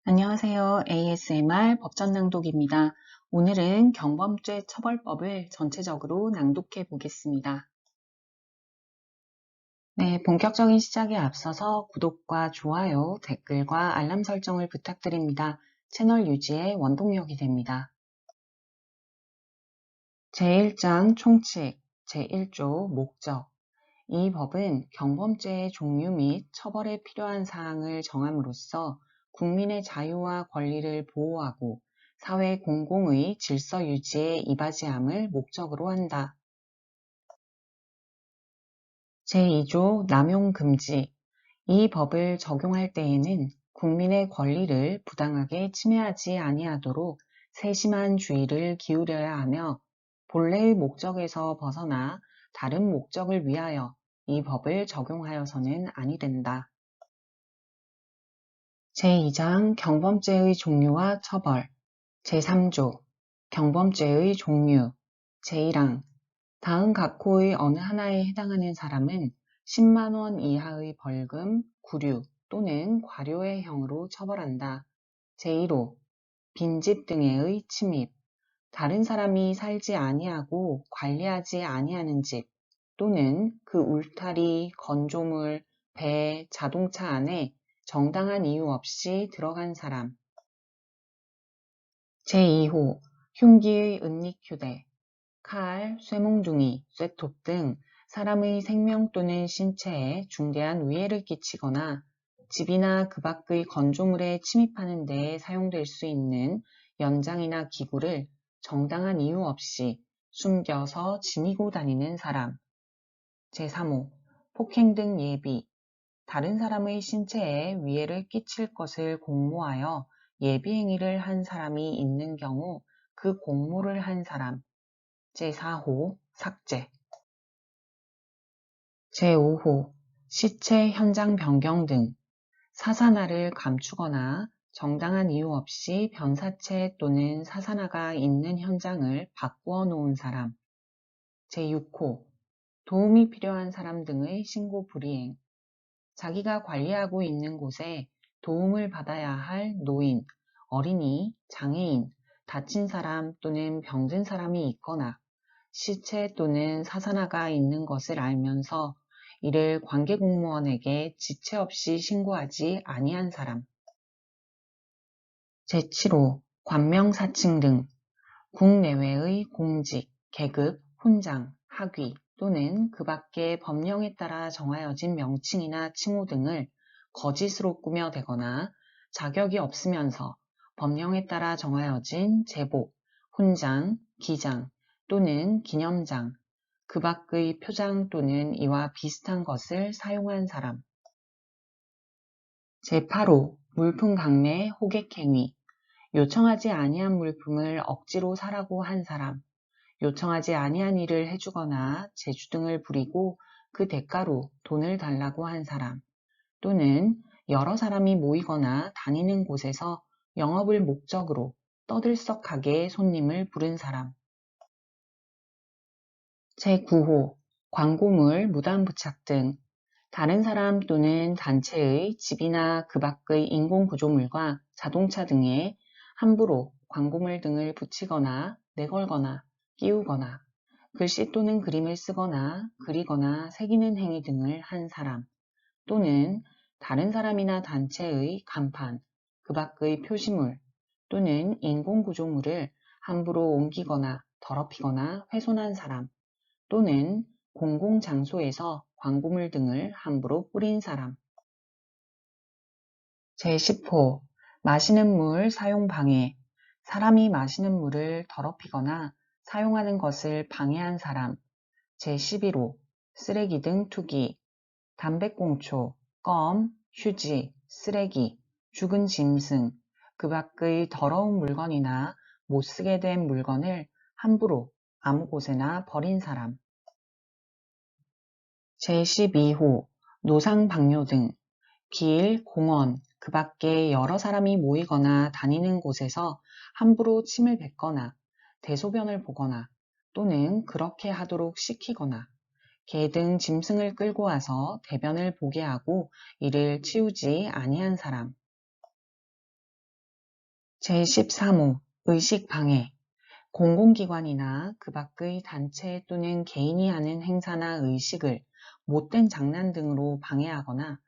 안녕하세요. ASMR 법전 낭독입니다. 오늘은 경범죄 처벌법을 전체적으로 낭독해 보겠습니다. 네, 본격적인 시작에 앞서서 구독과 좋아요, 댓글과 알람 설정을 부탁드립니다. 채널 유지에 원동력이 됩니다. 제1장 총칙, 제1조 목적. 이 법은 경범죄의 종류 및 처벌에 필요한 사항을 정함으로써 국민의 자유와 권리를 보호하고 사회 공공의 질서 유지에 이바지함을 목적으로 한다. 제2조 남용 금지. 이 법을 적용할 때에는 국민의 권리를 부당하게 침해하지 아니하도록 세심한 주의를 기울여야 하며 본래의 목적에서 벗어나 다른 목적을 위하여 이 법을 적용하여서는 아니 된다. 제2장 경범죄의 종류와 처벌. 제3조 경범죄의 종류. 제1항 다음 각호의 어느 하나에 해당하는 사람은 10만 원 이하의 벌금, 구류 또는 과료의 형으로 처벌한다. 제1호 빈집 등의 침입. 다른 사람이 살지 아니하고 관리하지 아니하는 집 또는 그 울타리, 건조물, 배, 자동차 안에 정당한 이유 없이 들어간 사람. 제2호 흉기의 은닉휴대. 칼, 쇠몽둥이, 쇠톱 등 사람의 생명 또는 신체에 중대한 위해를 끼치거나 집이나 그 밖의 건조물에 침입하는 데에 사용될 수 있는 연장이나 기구를 정당한 이유 없이 숨겨서 지니고 다니는 사람. 제3호 폭행 등 예비. 다른 사람의 신체에 위해를 끼칠 것을 공모하여 예비 행위를 한 사람이 있는 경우 그 공모를 한 사람. 제4호 삭제. 제5호 시체 현장 변경 등 사산화를 감추거나 정당한 이유 없이 변사체 또는 사산화가 있는 현장을 바꾸어 놓은 사람. 제6호 도움이 필요한 사람 등의 신고 불이행. 자기가 관리하고 있는 곳에 도움을 받아야 할 노인, 어린이, 장애인, 다친 사람 또는 병든 사람이 있거나 시체 또는 사산화가 있는 것을 알면서 이를 관계공무원에게 지체 없이 신고하지 아니한 사람. 제7호 관명사칭 등 국내외의 공직, 계급, 훈장, 학위 또는 그 밖의 법령에 따라 정하여진 명칭이나 칭호 등을 거짓으로 꾸며대거나 자격이 없으면서 법령에 따라 정하여진 제복, 훈장, 기장 또는 기념장, 그 밖의 표장 또는 이와 비슷한 것을 사용한 사람. 제8호 물품 강매 호객행위. 요청하지 아니한 물품을 억지로 사라고 한 사람. 요청하지 아니한 일을 해주거나 제주 등을 부리고 그 대가로 돈을 달라고 한 사람. 또는 여러 사람이 모이거나 다니는 곳에서 영업을 목적으로 떠들썩하게 손님을 부른 사람. 제9호 광고물 무단 부착 등 다른 사람 또는 단체의 집이나 그 밖의 인공구조물과 자동차 등에 함부로 광고물 등을 붙이거나 내걸거나 끼우거나 글씨 또는 그림을 쓰거나 그리거나 새기는 행위 등을 한 사람 또는 다른 사람이나 단체의 간판, 그 밖의 표시물 또는 인공구조물을 함부로 옮기거나 더럽히거나 훼손한 사람 또는 공공장소에서 광고물 등을 함부로 뿌린 사람. 제10호 마시는 물 사용 방해. 사람이 마시는 물을 더럽히거나 사용하는 것을 방해한 사람. 제11호 쓰레기 등 투기. 담배꽁초, 껌, 휴지, 쓰레기, 죽은 짐승, 그 밖의 더러운 물건이나 못쓰게 된 물건을 함부로 아무 곳에나 버린 사람. 제12호 노상방뇨 등 길, 공원, 그 밖에 여러 사람이 모이거나 다니는 곳에서 함부로 침을 뱉거나 대소변을 보거나 또는 그렇게 하도록 시키거나 개 등 짐승을 끌고 와서 대변을 보게 하고 이를 치우지 아니한 사람. 제13호 의식방해 공공기관이나 그 밖의 단체 또는 개인이 하는 행사나 의식을 못된 장난 등으로 방해하거나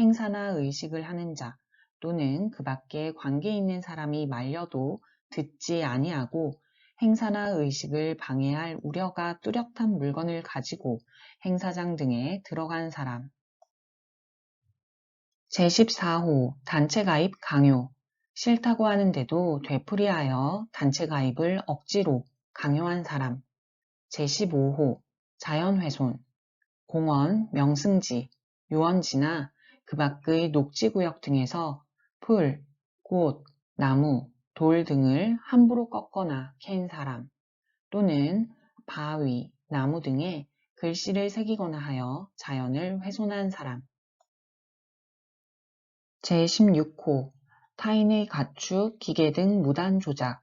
행사나 의식을 하는 자 또는 그 밖에 관계 있는 사람이 말려도 듣지 아니하고 행사나 의식을 방해할 우려가 뚜렷한 물건을 가지고 행사장 등에 들어간 사람. 제14호 단체 가입 강요 싫다고 하는데도 되풀이하여 단체 가입을 억지로 강요한 사람. 제15호 자연훼손 공원, 명승지, 유원지나 그 밖의 녹지구역 등에서 풀, 꽃, 나무, 돌 등을 함부로 꺾거나 캔 사람 또는 바위, 나무 등에 글씨를 새기거나 하여 자연을 훼손한 사람. 제16호 타인의 가축, 기계 등 무단 조작,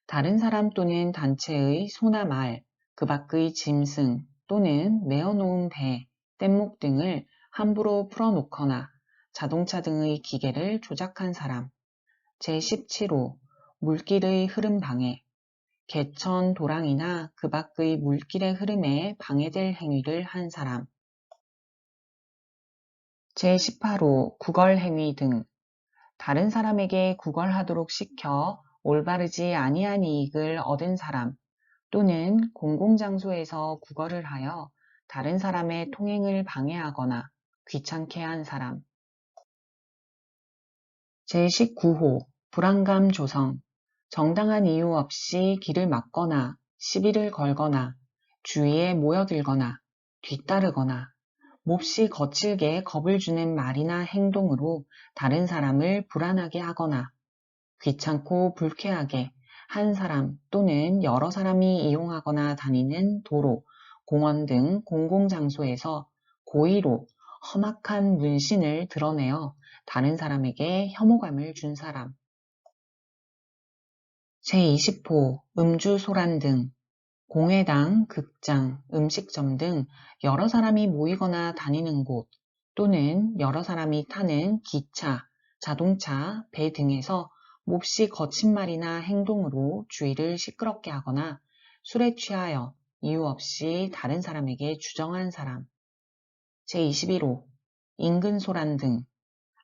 다른 사람 또는 단체의 소나 말, 그 밖의 짐승 또는 메어놓은 배, 뗏목 등을 함부로 풀어놓거나 자동차 등의 기계를 조작한 사람. 제17호 물길의 흐름 방해, 개천, 도랑이나 그 밖의 물길의 흐름에 방해될 행위를 한 사람. 제18호 구걸행위 등 다른 사람에게 구걸하도록 시켜 올바르지 아니한 이익을 얻은 사람 또는 공공장소에서 구걸을 하여 다른 사람의 통행을 방해하거나 귀찮게 한 사람. 제19호 불안감 조성 정당한 이유 없이 길을 막거나 시비를 걸거나 주위에 모여들거나 뒤따르거나 몹시 거칠게 겁을 주는 말이나 행동으로 다른 사람을 불안하게 하거나 귀찮고 불쾌하게 한 사람 또는 여러 사람이 이용하거나 다니는 도로, 공원 등 공공장소에서 고의로 험악한 문신을 드러내어 다른 사람에게 혐오감을 준 사람. 제20호 음주 소란 등 공회당, 극장, 음식점 등 여러 사람이 모이거나 다니는 곳 또는 여러 사람이 타는 기차, 자동차, 배 등에서 몹시 거친 말이나 행동으로 주의를 시끄럽게 하거나 술에 취하여 이유 없이 다른 사람에게 주정한 사람. 제21호 인근 소란 등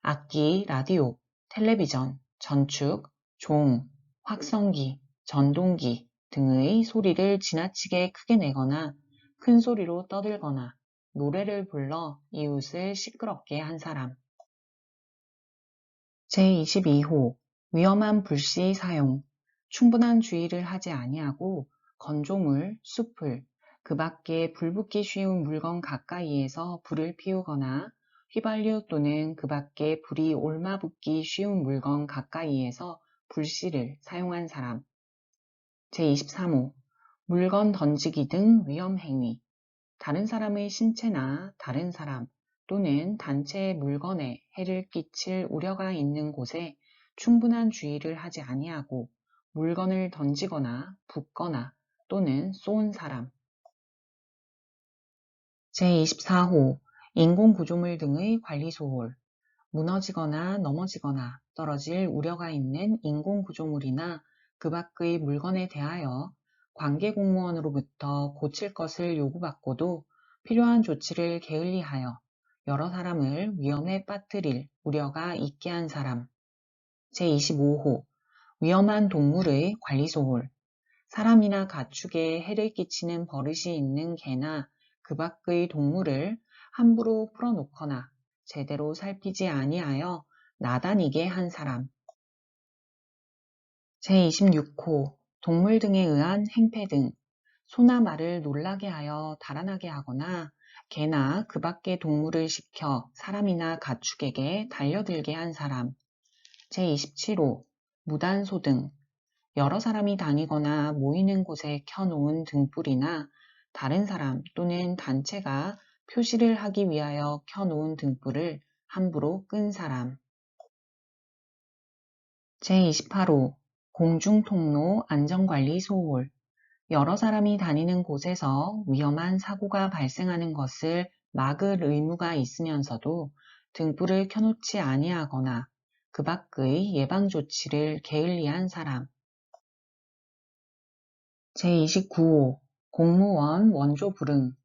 악기, 라디오, 텔레비전, 전축, 종, 확성기, 전동기 등의 소리를 지나치게 크게 내거나 큰 소리로 떠들거나 노래를 불러 이웃을 시끄럽게 한 사람. 제22호 위험한 불씨 사용 충분한 주의를 하지 아니하고 건조물, 숲을, 그 밖에 불 붙기 쉬운 물건 가까이에서 불을 피우거나 휘발유 또는 그 밖에 불이 올마붙기 쉬운 물건 가까이에서 불씨를 사용한 사람. 제23호 물건 던지기 등 위험행위 다른 사람의 신체나 다른 사람 또는 단체의 물건에 해를 끼칠 우려가 있는 곳에 충분한 주의를 하지 아니하고 물건을 던지거나 붓거나 또는 쏜 사람. 제24호 인공구조물 등의 관리소홀 무너지거나 넘어지거나 떨어질 우려가 있는 인공구조물이나 그 밖의 물건에 대하여 관계공무원으로부터 고칠 것을 요구받고도 필요한 조치를 게을리하여 여러 사람을 위험에 빠뜨릴 우려가 있게 한 사람. 제25호 위험한 동물의 관리소홀 사람이나 가축에 해를 끼치는 버릇이 있는 개나 그 밖의 동물을 함부로 풀어놓거나 제대로 살피지 아니하여 나다니게 한 사람. 제26호 동물 등에 의한 행패 등 소나 말을 놀라게 하여 달아나게 하거나 개나 그 밖의 동물을 시켜 사람이나 가축에게 달려들게 한 사람. 제27호 무단소 등 여러 사람이 다니거나 모이는 곳에 켜놓은 등불이나 다른 사람 또는 단체가 표시를 하기 위하여 켜놓은 등불을 함부로 끈 사람. 제28호 공중통로 안전관리 소홀 여러 사람이 다니는 곳에서 위험한 사고가 발생하는 것을 막을 의무가 있으면서도 등불을 켜놓지 아니하거나 그 밖의 예방 조치를 게을리한 사람. 제29호 공무원 원조 불응,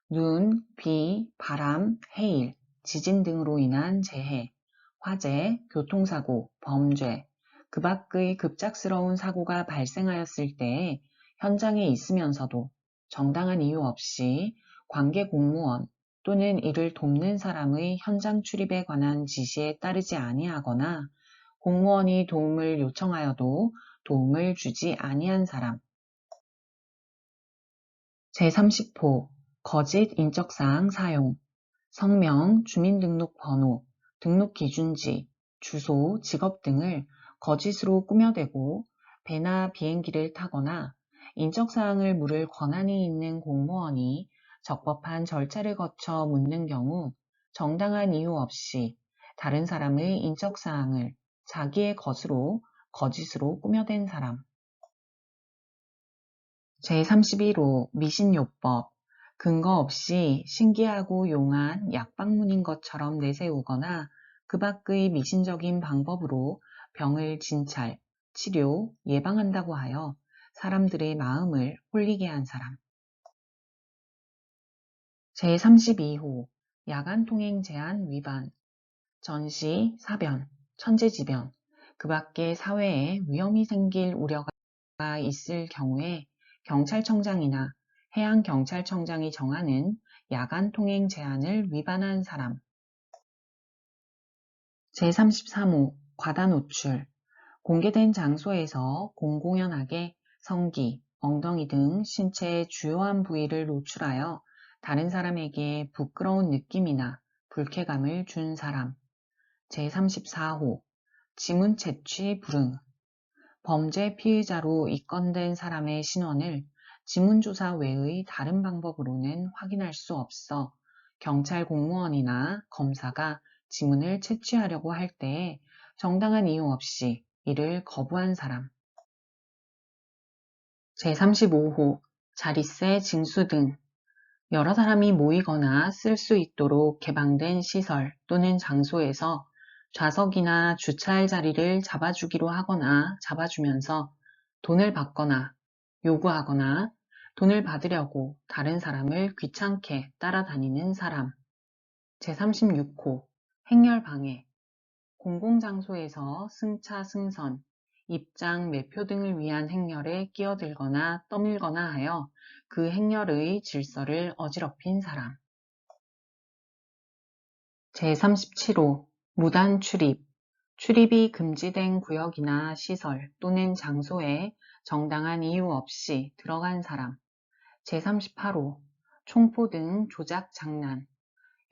눈, 비, 바람, 해일, 지진 등으로 인한 재해, 화재, 교통사고, 범죄, 그 밖의 급작스러운 사고가 발생하였을 때 현장에 있으면서도 정당한 이유 없이 관계 공무원 또는 이를 돕는 사람의 현장 출입에 관한 지시에 따르지 아니하거나 공무원이 도움을 요청하여도 도움을 주지 아니한 사람. 제30호 거짓 인적사항 사용, 성명, 주민등록번호, 등록기준지, 주소, 직업 등을 거짓으로 꾸며대고 배나 비행기를 타거나 인적사항을 물을 권한이 있는 공무원이 적법한 절차를 거쳐 묻는 경우 정당한 이유 없이 다른 사람의 인적사항을 자기의 것으로 거짓으로 꾸며댄 사람. 제31호 미신요법, 근거 없이 신기하고 용한 약방문인 것처럼 내세우거나 그 밖의 미신적인 방법으로 병을 진찰, 치료, 예방한다고 하여 사람들의 마음을 홀리게 한 사람. 제32호 야간통행 제한 위반, 전시, 사변, 천재지변, 그 밖의 사회에 위험이 생길 우려가 있을 경우에 경찰청장이나 해양경찰청장이 정하는 야간 통행 제한을 위반한 사람. 제33호 과다 노출, 공개된 장소에서 공공연하게 성기, 엉덩이 등 신체의 주요한 부위를 노출하여 다른 사람에게 부끄러운 느낌이나 불쾌감을 준 사람. 제34호 지문 채취 불응, 범죄 피의자로 입건된 사람의 신원을 지문조사 외의 다른 방법으로는 확인할 수 없어 경찰 공무원이나 검사가 지문을 채취하려고 할 때에 정당한 이유 없이 이를 거부한 사람. 제35호 자릿세 징수 등 여러 사람이 모이거나 쓸 수 있도록 개방된 시설 또는 장소에서 좌석이나 주차할 자리를 잡아주기로 하거나 잡아주면서 돈을 받거나 요구하거나 돈을 받으려고 다른 사람을 귀찮게 따라다니는 사람. 제36호 행렬방해, 공공장소에서 승차 승선, 입장 매표 등을 위한 행렬에 끼어들거나 떠밀거나 하여 그 행렬의 질서를 어지럽힌 사람. 제37호 무단 출입, 출입이 금지된 구역이나 시설 또는 장소에 정당한 이유 없이 들어간 사람. 제38호 총포 등 조작 장난,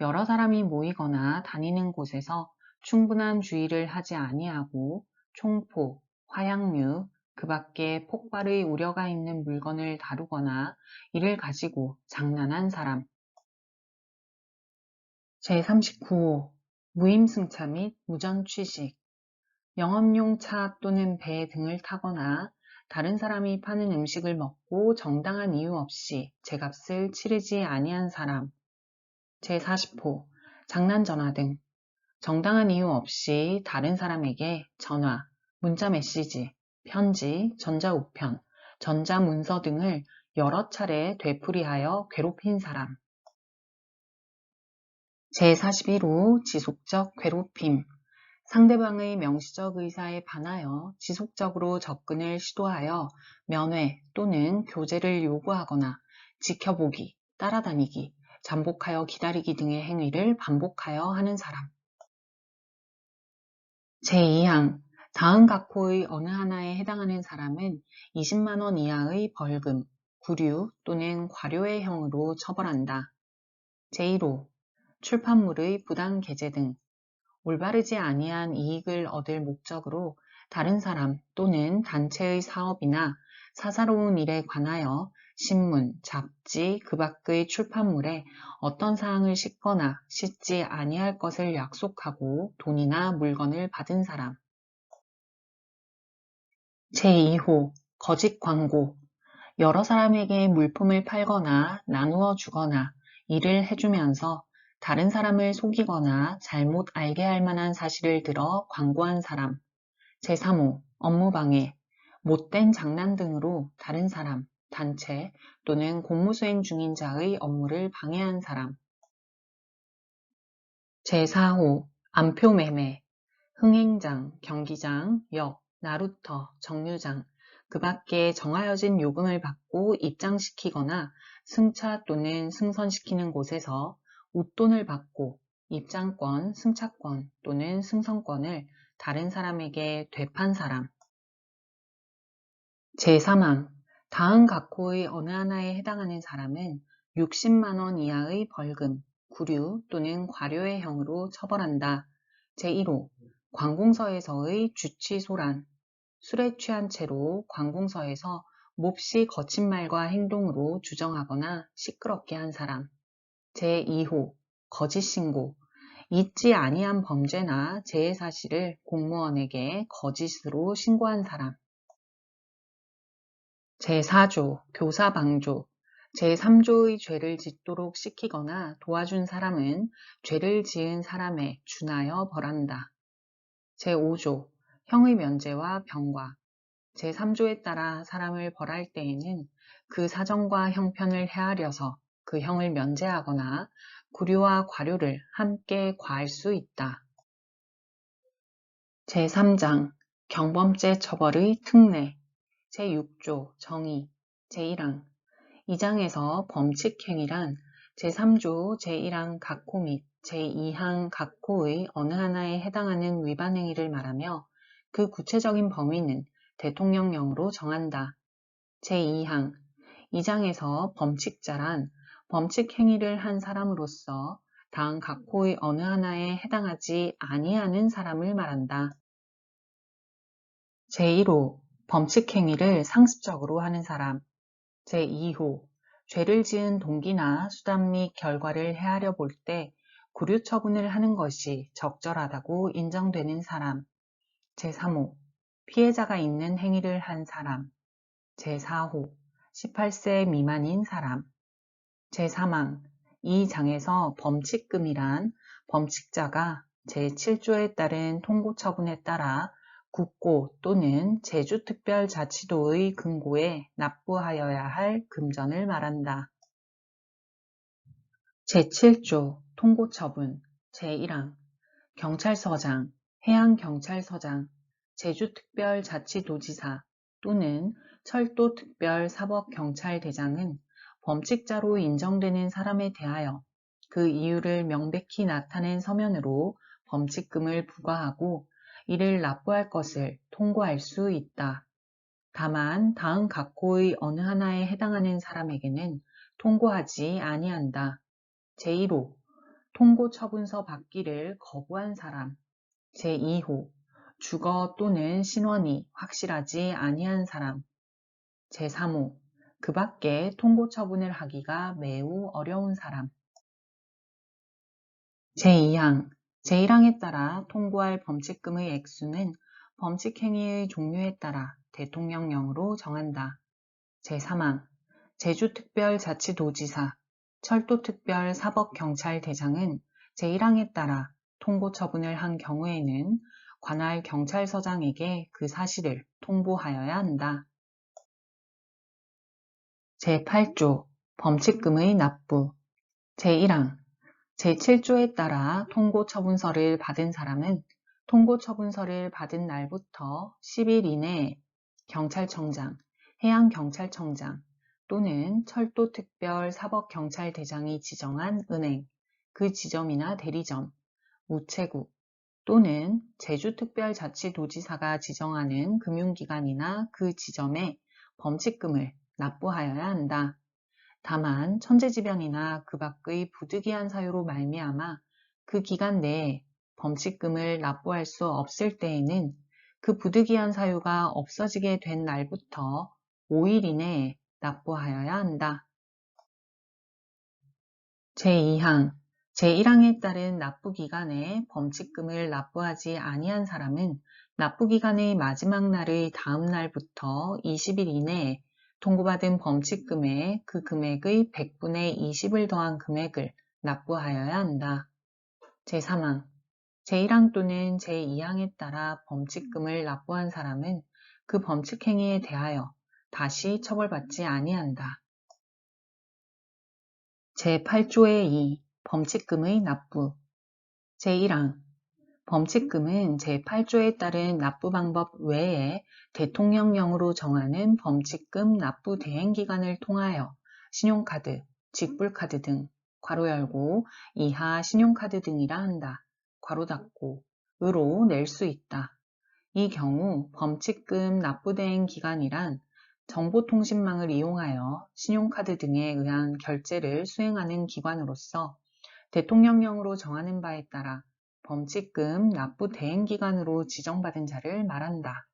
여러 사람이 모이거나 다니는 곳에서 충분한 주의를 하지 아니하고 총포, 화약류, 그 밖에 폭발의 우려가 있는 물건을 다루거나 이를 가지고 장난한 사람. 제39호 무임승차 및 무전취식, 영업용 차 또는 배 등을 타거나 다른 사람이 파는 음식을 먹고 정당한 이유 없이 제값을 치르지 아니한 사람. 제40호 장난전화 등 정당한 이유 없이 다른 사람에게 전화, 문자 메시지, 편지, 전자우편, 전자문서 등을 여러 차례 되풀이하여 괴롭힌 사람. 제41호 지속적 괴롭힘, 상대방의 명시적 의사에 반하여 지속적으로 접근을 시도하여 면회 또는 교제를 요구하거나 지켜보기, 따라다니기, 잠복하여 기다리기 등의 행위를 반복하여 하는 사람. 제2항 다음 각호의 어느 하나에 해당하는 사람은 20만 원 이하의 벌금, 구류 또는 과료의 형으로 처벌한다. 제1호 출판물의 부당 게재 등 올바르지 아니한 이익을 얻을 목적으로 다른 사람 또는 단체의 사업이나 사사로운 일에 관하여 신문, 잡지, 그 밖의 출판물에 어떤 사항을 싣거나 싣지 아니할 것을 약속하고 돈이나 물건을 받은 사람. 제2호 거짓 광고, 여러 사람에게 물품을 팔거나 나누어 주거나 일을 해주면서 다른 사람을 속이거나 잘못 알게 할 만한 사실을 들어 광고한 사람. 제3호 업무방해, 못된 장난 등으로 다른 사람, 단체 또는 공무수행 중인 자의 업무를 방해한 사람. 제4호 암표매매, 흥행장, 경기장, 역, 나루터, 정류장, 그 밖에 정하여진 요금을 받고 입장시키거나 승차 또는 승선시키는 곳에서 웃돈을 받고 입장권, 승차권 또는 승선권을 다른 사람에게 되판 사람. 제3항 다음 각호의 어느 하나에 해당하는 사람은 60만 원 이하의 벌금, 구류 또는 과료의 형으로 처벌한다. 제1호 관공서에서의 주치소란, 술에 취한 채로 관공서에서 몹시 거친 말과 행동으로 주정하거나 시끄럽게 한 사람. 제2호 거짓신고, 있지 아니한 범죄나 재해 사실을 공무원에게 거짓으로 신고한 사람. 제4조 교사방조, 제3조의 죄를 짓도록 시키거나 도와준 사람은 죄를 지은 사람에 준하여 벌한다. 제5조 형의 면제와 병과, 제3조에 따라 사람을 벌할 때에는 그 사정과 형편을 헤아려서 그 형을 면제하거나 구류와 과료를 함께 과할 수 있다. 제3장 경범죄 처벌의 특례, 제6조 정의, 제1항 이 장에서 범칙행위란 제3조 제1항 각호 및 제2항 각호의 어느 하나에 해당하는 위반행위를 말하며 그 구체적인 범위는 대통령령으로 정한다. 제2항 이 장에서 범칙자란 범칙행위를 한 사람으로서 다음 각호의 어느 하나에 해당하지 아니하는 사람을 말한다. 제1호 범칙행위를 상습적으로 하는 사람. 제2호 죄를 지은 동기나 수단 및 결과를 헤아려 볼 때 구류 처분을 하는 것이 적절하다고 인정되는 사람. 제3호 피해자가 있는 행위를 한 사람. 제4호 18세 미만인 사람. 제3항 이 장에서 범칙금이란 범칙자가 제7조에 따른 통고처분에 따라 국고 또는 제주특별자치도의 금고에 납부하여야 할 금전을 말한다. 제7조 통고처분 제1항 경찰서장, 해양경찰서장, 제주특별자치도지사 또는 철도특별사법경찰대장은 범칙자로 인정되는 사람에 대하여 그 이유를 명백히 나타낸 서면으로 범칙금을 부과하고 이를 납부할 것을 통고할 수 있다. 다만 다음 각호의 어느 하나에 해당하는 사람에게는 통고하지 아니한다. 제1호 통고 처분서 받기를 거부한 사람. 제2호 주거 또는 신원이 확실하지 아니한 사람. 제3호 그 밖에 통고 처분을 하기가 매우 어려운 사람. 제2항 제1항에 따라 통고할 범칙금의 액수는 범칙행위의 종류에 따라 대통령령으로 정한다. 제3항 제주특별자치도지사, 철도특별사법경찰대장은 제1항에 따라 통고 처분을 한 경우에는 관할 경찰서장에게 그 사실을 통보하여야 한다. 제8조 범칙금의 납부 제1항 제7조에 따라 통고처분서를 받은 사람은 통고처분서를 받은 날부터 10일 이내에 경찰청장, 해양경찰청장 또는 철도특별사법경찰대장이 지정한 은행, 그 지점이나 대리점, 우체국 또는 제주특별자치도지사가 지정하는 금융기관이나 그 지점에 범칙금을 납부하여야 한다. 다만 천재지변이나 그 밖의 부득이한 사유로 말미암아 그 기간 내에 범칙금을 납부할 수 없을 때에는 그 부득이한 사유가 없어지게 된 날부터 5일 이내에 납부하여야 한다. 제2항 제1항에 따른 납부기간에 범칙금을 납부하지 아니한 사람은 납부기간의 마지막 날의 다음 날부터 20일 이내에 통고받은 범칙금에 그 금액의 100분의 20을 더한 금액을 납부하여야 한다. 제3항 제1항 또는 제2항에 따라 범칙금을 납부한 사람은 그 범칙 행위에 대하여 다시 처벌받지 아니한다. 제8조의 2 범칙금의 납부 제1항 범칙금은 제8조에 따른 납부 방법 외에 대통령령으로 정하는 범칙금 납부 대행기간을 통하여 신용카드, 직불카드 등 괄호 열고 이하 신용카드 등이라 한다. 괄호 닫고 으로 낼 수 있다. 이 경우 범칙금 납부 대행 기간이란 정보통신망을 이용하여 신용카드 등에 의한 결제를 수행하는 기관으로서 대통령령으로 정하는 바에 따라 범칙금 납부 대행기간으로 지정받은 자를 말한다.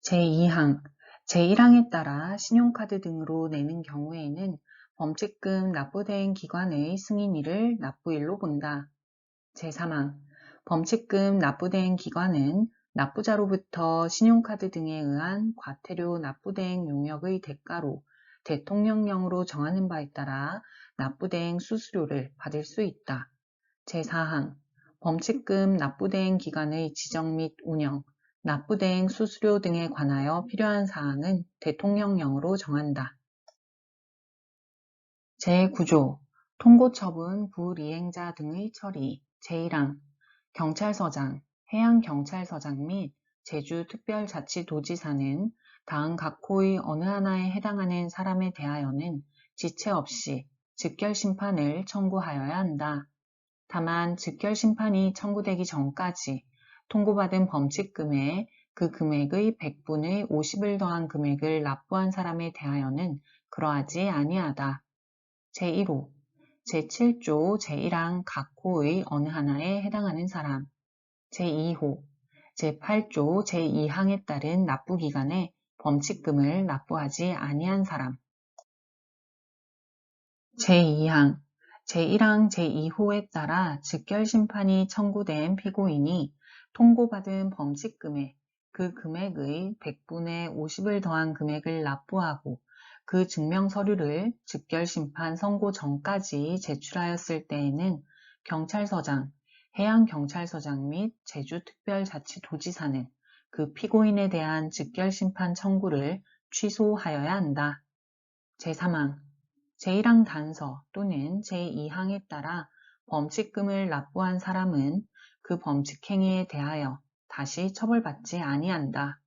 제2항 제1항에 따라 신용카드 등으로 내는 경우에는 범칙금 납부 대행기관의 승인일을 납부일로 본다. 제3항 범칙금 납부 대행기관은 납부자로부터 신용카드 등에 의한 과태료 납부 대행 용역의 대가로 대통령령으로 정하는 바에 따라 납부 대행 수수료를 받을 수 있다. 제4항 범칙금 납부 대행 기간의 지정 및 운영, 납부 대행 수수료 등에 관하여 필요한 사항은 대통령령으로 정한다. 제9조 통고처분 불이행자 등의 처리 제1항 경찰서장, 해양경찰서장 및 제주특별자치도지사는 다음 각 호의 어느 하나에 해당하는 사람에 대하여는 지체 없이 즉결심판을 청구하여야 한다. 다만 즉결심판이 청구되기 전까지 통고받은 범칙금에 그 금액의 100분의 50을 더한 금액을 납부한 사람에 대하여는 그러하지 아니하다. 제1호 제7조 제1항 각 호의 어느 하나에 해당하는 사람 제2호 제8조 제2항에 따른 납부기간에 범칙금을 납부하지 아니한 사람 제2항 제1항 제2호에 따라 즉결심판이 청구된 피고인이 통고받은 범칙금에 그 금액의 100분의 50을 더한 금액을 납부하고 그 증명서류를 즉결심판 선고 전까지 제출하였을 때에는 경찰서장, 해양경찰서장 및 제주특별자치도지사는 그 피고인에 대한 즉결심판 청구를 취소하여야 한다. 제3항 제1항 단서 또는 제2항에 따라 범칙금을 납부한 사람은 그 범칙 행위에 대하여 다시 처벌받지 아니한다.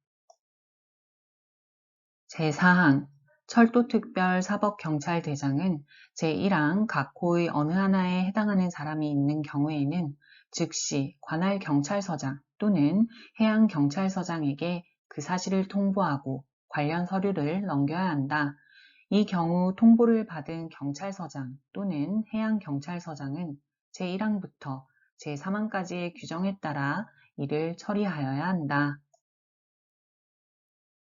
제4항 철도특별사법경찰대장은 제1항 각 호의 어느 하나에 해당하는 사람이 있는 경우에는 즉시 관할 경찰서장 또는 해양경찰서장에게 그 사실을 통보하고 관련 서류를 넘겨야 한다. 이 경우 통보를 받은 경찰서장 또는 해양경찰서장은 제1항부터 제3항까지의 규정에 따라 이를 처리하여야 한다.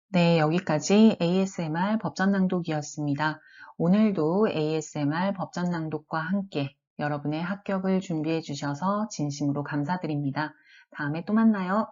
네, 여기까지 ASMR 법전낭독이었습니다. 오늘도 ASMR 법전낭독과 함께 여러분의 합격을 준비해 주셔서 진심으로 감사드립니다. 다음에 또 만나요.